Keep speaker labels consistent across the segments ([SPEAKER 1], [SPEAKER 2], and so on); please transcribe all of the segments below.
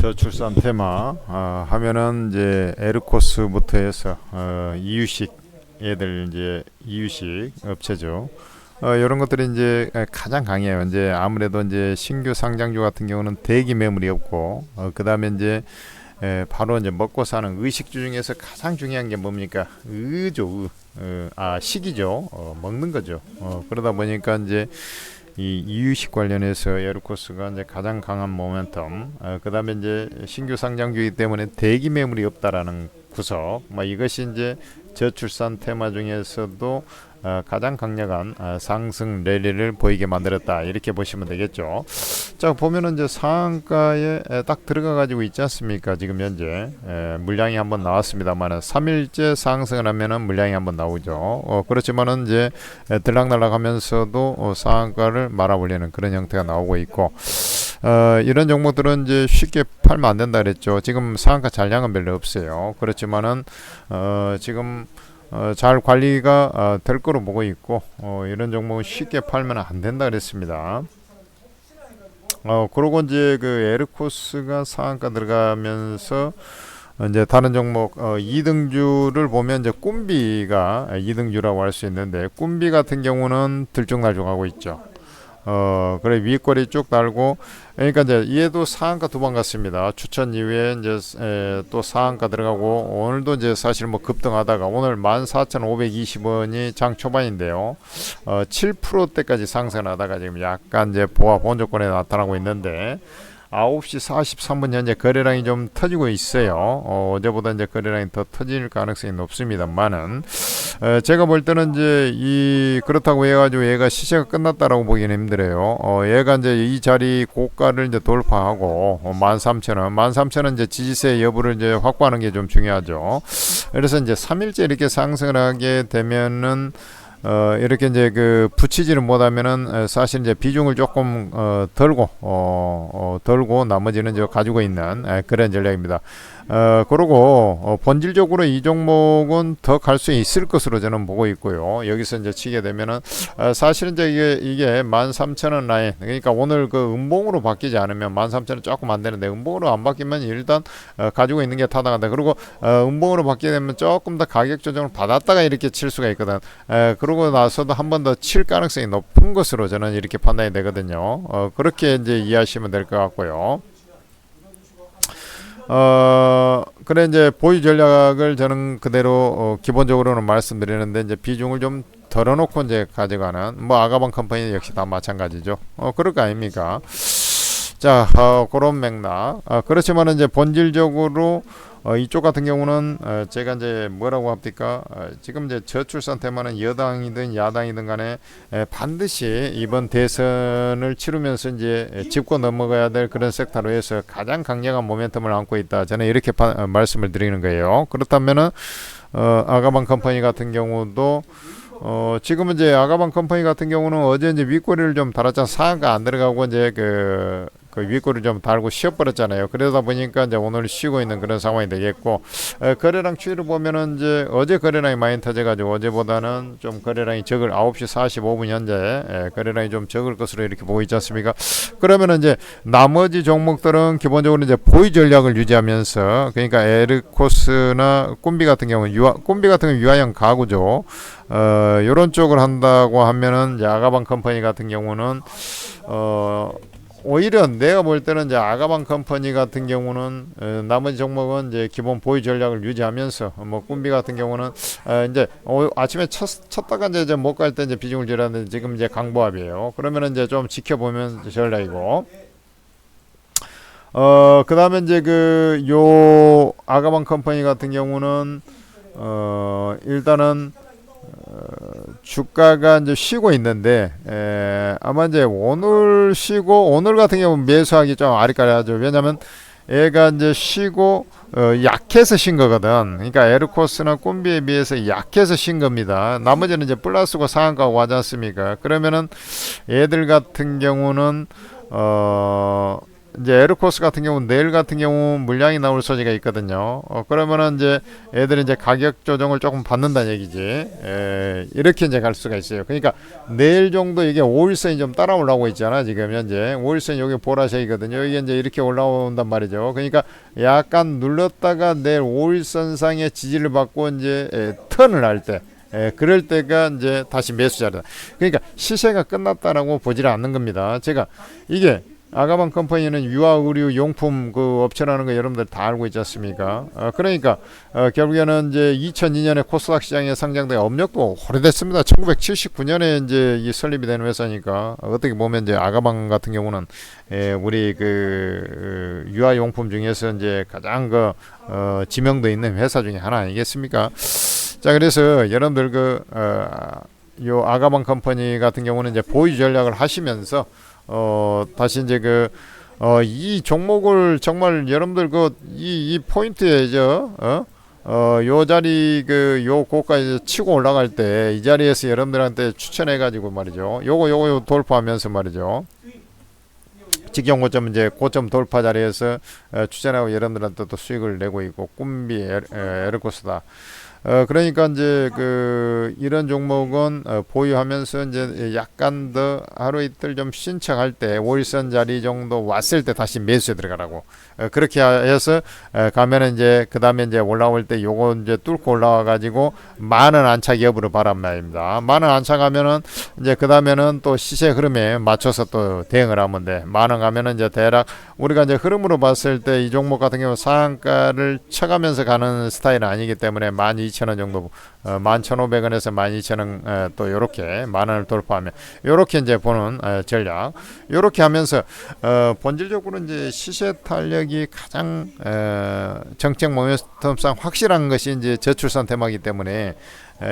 [SPEAKER 1] 저출산 테마 하면은 이제 에르코스부터 해서 이유식 애들 이제 이유식 업체죠. 이런 것들이 이제 가장 강해요. 이제 아무래도 이제 신규 상장주 같은 경우는 대기 매물이 없고 그다음에 이제 바로 이제 먹고 사는 의식주 중에서 가장 중요한 게 뭡니까? 의죠. 식이죠. 먹는 거죠. 그러다 보니까 이제 이 이유식 관련해서 에르코스가 이제 가장 강한 모멘텀. 그다음에 이제 신규 상장주이기 때문에 대기 매물이 없다라는 구석. 이것이 이제 저출산 테마 중에서도 가장 강력한 상승 랠리를 보이게 만들었다, 이렇게 보시면 되겠죠. 자, 보면은 이제 상한가에 딱 들어가 가지고 있지 않습니까? 지금 현재 물량이 한번 나왔습니다만은 3일째 상승을 하면은 물량이 한번 나오죠. 그렇지만은 이제 들락날락 하면서도 상한가를 말아올리는 그런 형태가 나오고 있고, 이런 종목들은 이제 쉽게 팔면 안 된다 그랬죠. 지금 상한가 잔량은 별로 없어요. 그렇지만은 지금 잘 관리가 될 거로 보고 있고, 이런 종목은 쉽게 팔면 안 된다 그랬습니다. 그러고 이제 그 에르코스가 상한가 들어가면서 이제 다른 종목 2등주를 보면 이제 꿈비가 2등주라고 할 수 있는데, 꿈비 같은 경우는 들쭉날쭉하고 있죠. 그래 윗꼬리 쭉 달고, 그러니까 이제 얘도 상한가 두 번 갔습니다. 추천 이후에 이제 또 상한가 들어가고, 오늘도 이제 사실 뭐 급등하다가 오늘 14,520원이 장 초반인데요. 7%대까지 상승하다가 지금 약간 이제 보합 본조건에 나타나고 있는데, 9시 43분 현재 거래량이 좀 터지고 있어요. 어제보다 이제 거래량이 더 터질 가능성이 높습니다만은, 제가 볼 때는 이제 그렇다고 해가지고 얘가 시세가 끝났다라고 보기는 힘들어요. 얘가 이제 이 자리 고가를 이제 돌파하고 13,000원 이제 지지세 여부를 이제 확보하는 게 좀 중요하죠. 그래서 이제 3일째 이렇게 상승을 하게 되면은 이렇게 이제 그 붙이지는 못하면은 사실 이제 비중을 조금 덜고 나머지는 이제 가지고 있는 그런 전략입니다. 그리고 본질적으로 이 종목은 더 갈 수 있을 것으로 저는 보고 있고요. 여기서 이제 치게 되면은 사실은 이제 이게 13,000원 라인, 그러니까 오늘 그 음봉으로 바뀌지 않으면 13,000원 조금 안 되는데, 음봉으로 안 바뀌면 일단 가지고 있는 게 타당하다. 그리고 음봉으로 바뀌게 되면 조금 더 가격 조정을 받았다가 이렇게 칠 수가 있거든. 그러고 나서도 한 번 더 칠 가능성이 높은 것으로 저는 이렇게 판단이 되거든요. 그렇게 이제 이해하시면 될 것 같고요. 그래 이제 보유 전략을 저는 그대로 기본적으로는 말씀드리는데, 이제 비중을 좀 덜어놓고 이제 가져가는, 뭐 아가방 컴퍼니 역시 다 마찬가지죠. 그럴 거 아닙니까? 자, 그런 맥락. 그렇지만 이제 본질적으로 이쪽 같은 경우는 제가 이제 뭐라고 합니까? 지금 이제 저출산 테마는 여당이든 야당이든 간에 반드시 이번 대선을 치르면서 이제 짚고 넘어가야 될 그런 섹터로 해서 가장 강력한 모멘텀을 안고 있다, 저는 이렇게 말씀을 드리는 거예요. 그렇다면은 아가방 컴퍼니 같은 경우도 지금 이제 아가방 컴퍼니 같은 경우는 어제 이제 윗꼬리를 좀 달았잖아. 상한가 안 들어가고 이제 그 윗꼬리를 좀 달고 쉬어버렸잖아요. 그러다 보니까 이제 오늘 쉬고 있는 그런 상황이 되겠고, 거래량 추이를 보면은 이제 어제 거래량이 많이 터져가지고 어제보다는 좀 거래량이 적을, 9시 45분 현재 거래량이 좀 적을 것으로 이렇게 보고 있지 않습니까? 그러면은 이제 나머지 종목들은 기본적으로 이제 보유 전략을 유지하면서, 그러니까 에르코스나 꿈비 같은 경우는 유아형 가구죠. 요런 쪽을 한다고 하면은 아가방 컴퍼니 같은 경우는 오히려 내가 볼 때는 이제 아가방 컴퍼니 같은 경우는 나머지 종목은 이제 기본 보유 전략을 유지하면서, 뭐 꿈비 같은 경우는 이제 아침에 쳤다가 이제 못 갈 때 이제 비중을 줄였는데 지금 이제 강보합이에요. 그러면은 이제 좀 지켜보면 전략이고, 그 다음에 이제 요 아가방 컴퍼니 같은 경우는 일단은 주가가 이제 쉬고 있는데, 아마 이제 오늘 쉬고, 오늘 같은 경우는 매수하기 좀 아리까리하죠. 왜냐면 얘가 이제 쉬고 약해서 쉰 거거든. 그러니까 에르코스나 꿈비에 비해서 약해서 쉰 겁니다. 나머지는 이제 플러스고 상한가고 하지 않습니까? 그러면은 얘들 같은 경우는 이제 에르코스 같은 경우 내일 같은 경우 물량이 나올 소지가 있거든요. 그러면은 이제 애들이 이제 가격 조정을 조금 받는다는 얘기지. 이렇게 이제 갈 수가 있어요. 그러니까 내일 정도 이게 5일선이 좀 따라 올라오고 있잖아. 지금 현재 5일선 여기 보라색이거든요. 이게 이제 이렇게 올라온단 말이죠. 그러니까 약간 눌렀다가 내일 5일선상의 지지를 받고 이제 턴을 할 때. 그럴 때가 이제 다시 매수 자리다. 그러니까 시세가 끝났다라고 보지를 않는 겁니다. 제가 이게 아가방 컴퍼니는 유아 의류 용품 그 업체라는 거 여러분들 다 알고 있지 않습니까? 그러니까 결국에는 이제 2002년에 코스닥 시장에 상장된 업력도 오래됐습니다. 1979년에 이제 이 설립이 된 회사니까 어떻게 보면 이제 아가방 같은 경우는 우리 그 유아 용품 중에서 이제 가장 그 지명도 있는 회사 중에 하나 아니겠습니까? 자, 그래서 여러분들 요 아가방 컴퍼니 같은 경우는 이제 보유 전략을 하시면서 다시 이제 이 종목을 정말 여러분들 이 포인트에죠. 요 자리 요 고가에 치고 올라갈 때 이 자리에서 여러분들한테 추천해 가지고 말이죠. 요거 돌파하면서 말이죠. 직경 고점 이제 고점 돌파 자리에서 추천하고 여러분들한테 또 수익을 내고 있고 꿈비 에르코스다. 그러니까 이제 이런 종목은 보유하면서 이제 약간 더 하루 이틀 좀 쉰 척할 때 5일선 자리 정도 왔을 때 다시 매수에 들어가라고. 그렇게 해서 가면은 이제 그 다음에 이제 올라올 때 요거 이제 뚫고 올라와 가지고 많은 안착 여부를 바란 말입니다. 많은 안착하면은 이제 그 다음에는 또 시세 흐름에 맞춰서 또 대응을 하면 돼. 많은 가면은 이제 대략 우리가 이제 흐름으로 봤을 때 이 종목 같은 경우 상한가를 쳐가면서 가는 스타일은 아니기 때문에 12,000원 정도 11,500원에서 12,000원 또 요렇게 만원을 돌파하면 요렇게 이제 보는 전략. 요렇게 하면서 본질적으로 이제 시세 탄력이 가장 정책 모멘텀상 확실한 것이 이제 저출산 테마이기 때문에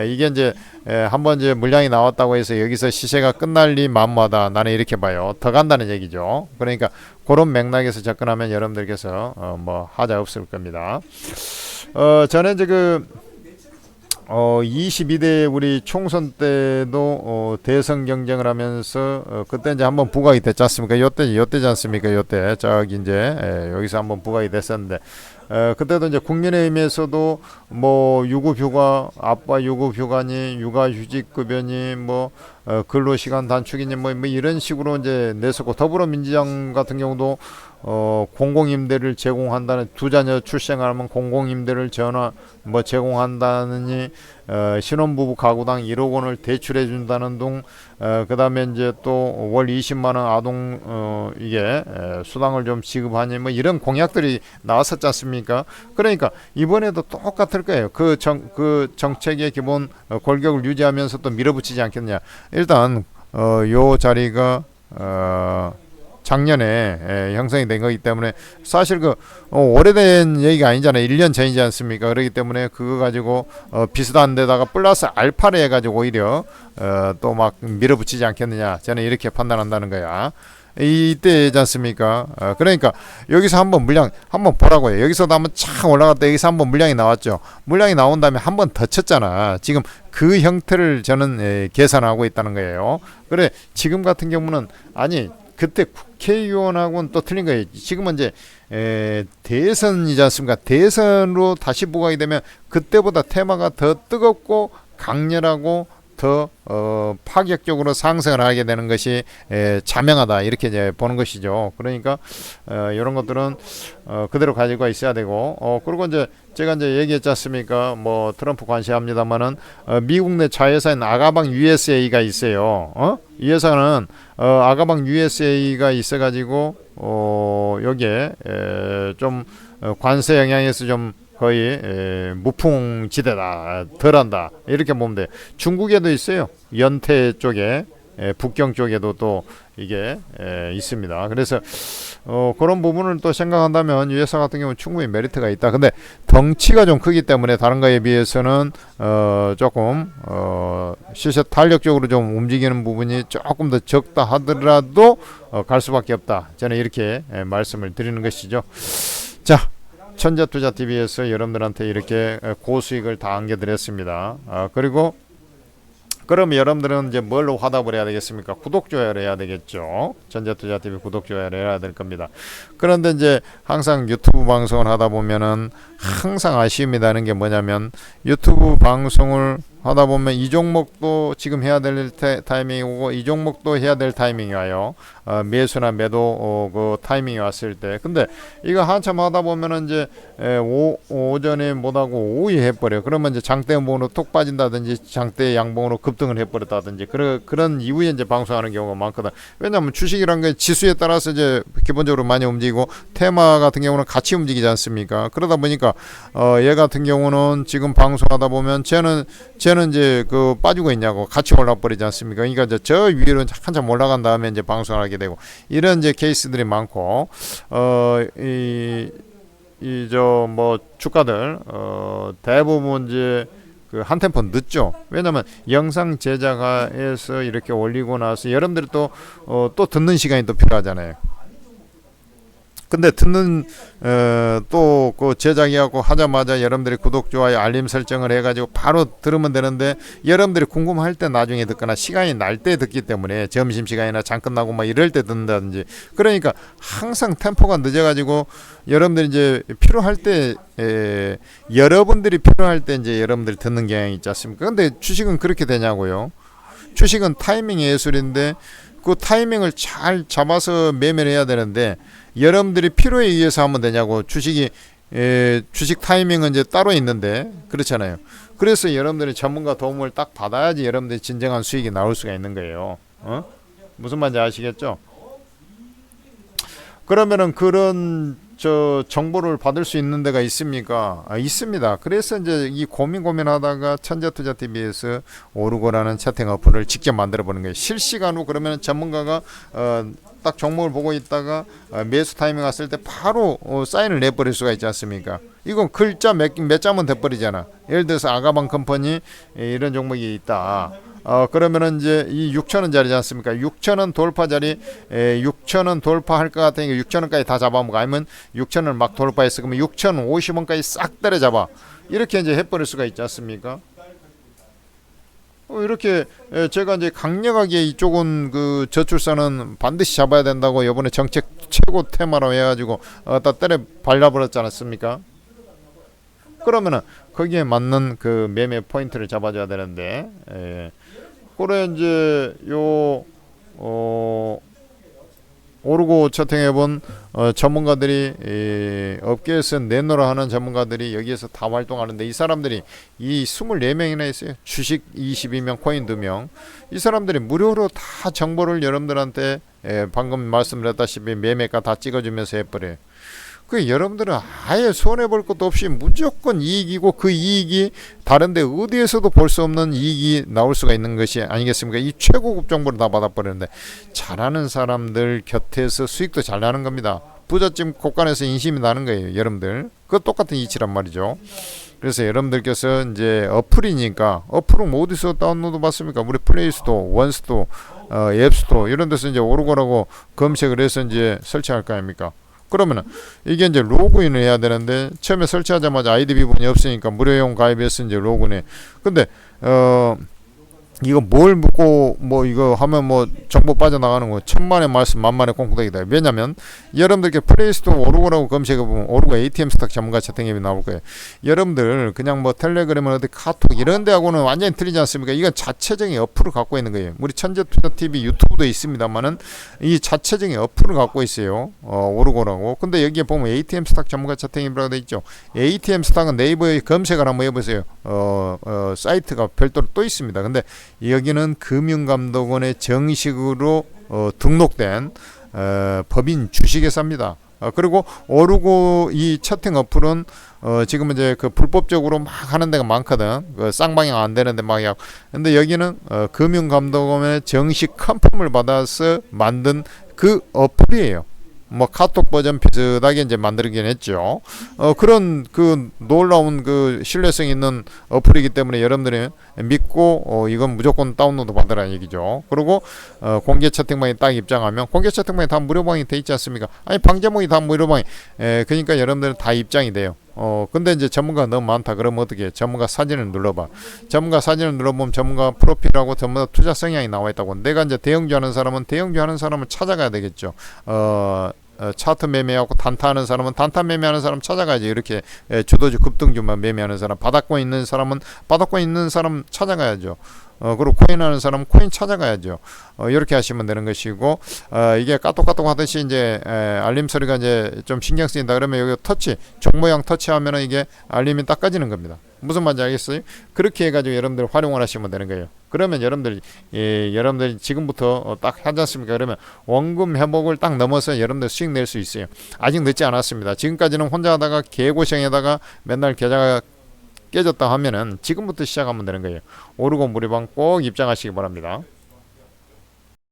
[SPEAKER 1] 이게 이제 한번 이제 물량이 나왔다고 해서 여기서 시세가 끝날 리 만무하다. 나는 이렇게 봐요. 더 간다는 얘기죠. 그러니까 그런 맥락에서 접근하면 여러분들께서 뭐 하자 없을 겁니다. 저는 이제 22대 우리 총선 때도 대선 경쟁을 하면서 그때 이제 한번 부각이 됐지 않습니까? 요때지 않습니까? 요때 저기 이제 여기서 한번 부각이 됐었는데 그때도 이제 국민의힘에서도 뭐 유급휴가, 아빠 유급휴가니, 육아휴직급여니, 뭐 근로시간 단축이니 뭐 이런 식으로 이제 냈었고 더불어민주당 같은 경우도 공공임대를 제공한다는 두 자녀 출생하면 공공임대를 제공한다느니 신혼부부 가구당 1억 원을 대출해 준다는 등 그다음에 이제 또 월 20만 원 아동 이게 수당을 좀 지급하니 뭐 이런 공약들이 나왔었지 않습니까? 그러니까 이번에도 똑같을 거예요. 그 정책의 기본 골격을 유지하면서 또 밀어붙이지 않겠냐. 일단 요 자리가 작년에 형성이 된 거기 때문에 사실 오래된 얘기가 아니잖아요. 1년 전이지 않습니까? 그렇기 때문에 그거 가지고 비슷한 데다가 플러스 알파를 해가지고 오히려 또 막 밀어붙이지 않겠느냐. 저는 이렇게 판단한다는 거야. 이때지 않습니까? 그러니까 여기서 한번 물량 한번 보라고요. 여기서도 한번 착 올라갔다 여기서 한번 물량이 나왔죠. 물량이 나온 다음에 한번 더 쳤잖아. 지금 그 형태를 저는 계산하고 있다는 거예요. 그래 지금 같은 경우는 아니 그때 국회의원하고는 또 틀린 거예요. 지금은 이제 대선이지 않습니까? 대선으로 다시 부각이 되면 그때보다 테마가 더 뜨겁고 강렬하고 더 파격적으로 상승을 하게 되는 것이 자명하다 이렇게 이제 보는 것이죠. 그러니까 이런 것들은 그대로 가지고 있어야 되고 그리고 이제 제가 이제 얘기했지 않습니까? 뭐 트럼프 관시합니다만은 미국 내 자회사인 아가방 USA가 있어요. 이 회사는 아가방 USA가 있어가지고 여기에 좀 관세 영향에서 좀 거의 무풍지대다 덜한다 이렇게 보면 돼. 중국에도 있어요. 연태 쪽에 북경 쪽에도 또 이게 있습니다. 그래서 그런 부분을 또 생각한다면 이 회사 같은 경우는 충분히 메리트가 있다. 근데 덩치가 좀 크기 때문에 다른 거에 비해서는 조금 시세 탄력적으로 좀 움직이는 부분이 조금 더 적다 하더라도 갈 수밖에 없다. 저는 이렇게 말씀을 드리는 것이죠. 자, 천재투자TV에서 여러분들한테 이렇게 고수익을 다 안겨드렸습니다. 그리고 그럼 여러분들은 이제 뭘로 화답을 해야 되겠습니까? 구독, 좋아요를 해야 되겠죠. 전재투자TV 구독, 좋아요를 해야 될 겁니다. 그런데 이제 항상 유튜브 방송을 하다 보면은 항상 아쉬움이 나는 게 뭐냐면 유튜브 방송을 하다 보면 이 종목도 지금 해야 될 타이밍이 오고 이 종목도 해야 될 타이밍이 와요. 매수나 매도 그 타이밍이 왔을 때. 근데 이거 한참 하다 보면은 이제 오전에 못하고 오후에 해버려. 그러면 이제 장대 음봉으로 톡 빠진다든지 장대 양봉으로 급등을 해버렸다든지 그런 이후에 이제 방송하는 경우가 많거든. 왜냐하면 주식이란 게 지수에 따라서 이제 기본적으로 많이 움직이고 테마 같은 경우는 같이 움직이지 않습니까? 그러다 보니까 얘 같은 경우는 지금 방송하다 보면 쟤는 이제 그 빠지고 있냐고 같이 올라버리지 않습니까? 그러니까 이제 저 위로 한참 올라간 다음에 이제 방송을 하게 되고 이런 이제 케이스들이 많고 저 뭐 주가들 대부분 이제 그 한 템포 늦죠. 왜냐면 영상 제작해서 이렇게 올리고 나서 여러분들이 또 듣는 시간이 또 필요하잖아요. 근데 듣는 또 그 제작이하고 하자마자 여러분들이 구독, 좋아요, 알림 설정을 해가지고 바로 들으면 되는데 여러분들이 궁금할 때 나중에 듣거나 시간이 날 때 듣기 때문에 점심시간이나 장 끝나고 막 이럴 때 듣는다든지 그러니까 항상 템포가 늦어가지고 여러분들이 이제 필요할 때 여러분들이 필요할 때 이제 여러분들이 듣는 경향이 있지 않습니까? 근데 주식은 그렇게 되냐고요. 주식은 타이밍 예술인데 그 타이밍을 잘 잡아서 매매를 해야 되는데 여러분들이 필요에 의해서 하면 되냐고. 주식 타이밍은 이제 따로 있는데 그렇잖아요. 그래서 여러분들이 전문가 도움을 딱 받아야지 여러분들이 진정한 수익이 나올 수가 있는 거예요. 무슨 말인지 아시겠죠? 그러면은 그런 정보를 받을 수 있는 데가 있습니까? 있습니다. 그래서 이제 이 고민하다가 천재투자TV에서 오르고라는 채팅 어플을 직접 만들어 보는 거예요. 실시간으로 그러면 전문가가 딱 종목을 보고 있다가 매수 타이밍 왔을 때 바로 사인을 내버릴 수가 있지 않습니까? 이건 글자 몇 자면 돼버리잖아. 예를 들어서 아가방 컴퍼니 이런 종목이 있다. 그러면은 이제 이 6,000원짜리지 않습니까? 6,000원 돌파짜리 6,000원 돌파할 것 같으니까 6,000원까지 다 잡아먹어. 아니면 6,000원 막 돌파했어. 그러면 6,050원까지 싹 때려잡아. 이렇게 이제 해버릴 수가 있지 않습니까? 이렇게 제가 이제 강력하게 이쪽은 그 저출산은 반드시 잡아야 된다고 이번에 정책 최고 테마로 해가지고 다 때려 발라버렸지 않았습니까? 그러면은 거기에 맞는 그 매매 포인트를 잡아줘야 되는데 그래 이제 오르고 채팅해본 전문가들이 업계에서 내노라 하는 전문가들이 여기에서 다 활동하는데 이 사람들이 이 24명이나 있어요. 주식 22명, 코인 2명. 이 사람들이 무료로 다 정보를 여러분들한테 방금 말씀드렸다시피 매매가 다 찍어주면서 해버려요. 그 여러분들은 아예 손해볼 것도 없이 무조건 이익이고 그 이익이 다른데 어디에서도 볼 수 없는 이익이 나올 수가 있는 것이 아니겠습니까? 이 최고급 정보를 다 받아버리는데 잘하는 사람들 곁에서 수익도 잘 나는 겁니다. 부잣집 곳간에서 인심이 나는 거예요. 여러분들 그 똑같은 이치란 말이죠. 그래서 여러분들께서 이제 어플이니까 어플은 뭐 어디서 다운로드 받습니까? 우리 플레이스토어, 원스토어, 앱스토어 이런 데서 이제 오르고라고 검색을 해서 이제 설치할 거 아닙니까? 그러면은 이게 이제 로그인을 해야 되는데 처음에 설치하자마자 아이디 비번이 없으니까 무료용 가입해서 이제 로그인해. 근데 이거 뭘 묻고 뭐 이거 하면 뭐 정보 빠져나가는 거 천만의 말씀 만만의 콩콩이다. 왜냐면 여러분들께 플레이스토어 오르고라고 검색해보면 오르고 ATM 스탁 전문가 채팅 앱이 나올 거예요. 여러분들 그냥 뭐 텔레그램 어디 카톡 이런 데하고는 완전히 틀리지 않습니까? 이건 자체적인 어플을 갖고 있는 거예요. 우리 천재투자TV 유튜브도 있습니다만은 이 자체적인 어플을 갖고 있어요. 오르고라고. 근데 여기에 보면 ATM 스탁 전문가 채팅 앱이라고 돼 있죠. ATM 스탁은 네이버에 검색을 한번 해보세요. 사이트가 별도로 또 있습니다. 근데 여기는 금융감독원에 정식으로 등록된 법인 주식회사입니다. 그리고 오르고 이 채팅 어플은 지금 이제 그 불법적으로 막 하는 데가 많거든. 그 쌍방향 안 되는데 막 근데 여기는 금융감독원의 정식 컨펌을 받아서 만든 그 어플이에요. 뭐 카톡 버전 비슷하게 이제 만들긴 했죠. 그런 그 놀라운 그 신뢰성 있는 어플이기 때문에 여러분들이 믿고 이건 무조건 다운로드 받으라는 얘기죠. 그리고 공개 채팅방에 딱 입장하면 공개 채팅방에 다 무료방이 돼 있지 않습니까? 아니 방제목이 다 무료방이 그러니까 여러분들은 다 입장이 돼요. 근데 이제 전문가가 너무 많다. 그러면 어떻게 해? 전문가 사진을 눌러봐. 전문가 사진을 눌러보면 전문가 프로필하고 전부 다 투자 성향이 나와 있다고. 내가 이제 대형주 하는 사람은 대형주 하는 사람을 찾아가야 되겠죠. 차트 매매하고 단타 하는 사람은 단타 매매하는 사람 찾아가야지. 이렇게 주도주 급등주만 매매하는 사람, 바닥권 있는 사람은 바닥권 있는 사람 찾아가야죠. 그리고 코인 하는 사람은 코인 찾아가야죠. 이렇게 하시면 되는 것이고, 이게 까똑까똑 하듯이 이제 알림 소리가 이제 좀 신경 쓰인다 그러면 여기 터치, 종 모양 터치하면은 이게 알림이 닦아지는 겁니다. 무슨 말인지 알겠어요? 그렇게 해가지고 여러분들 활용을 하시면 되는 거예요. 그러면 여러분들이 지금부터 딱 하지 않습니까? 그러면 원금 회복을 딱 넘어서 여러분들 수익 낼 수 있어요. 아직 늦지 않았습니다. 지금까지는 혼자 하다가 개고생에다가 맨날 계좌가 깨졌다 하면은 지금부터 시작하면 되는 거예요. 오르고 무리방 꼭 입장하시기 바랍니다.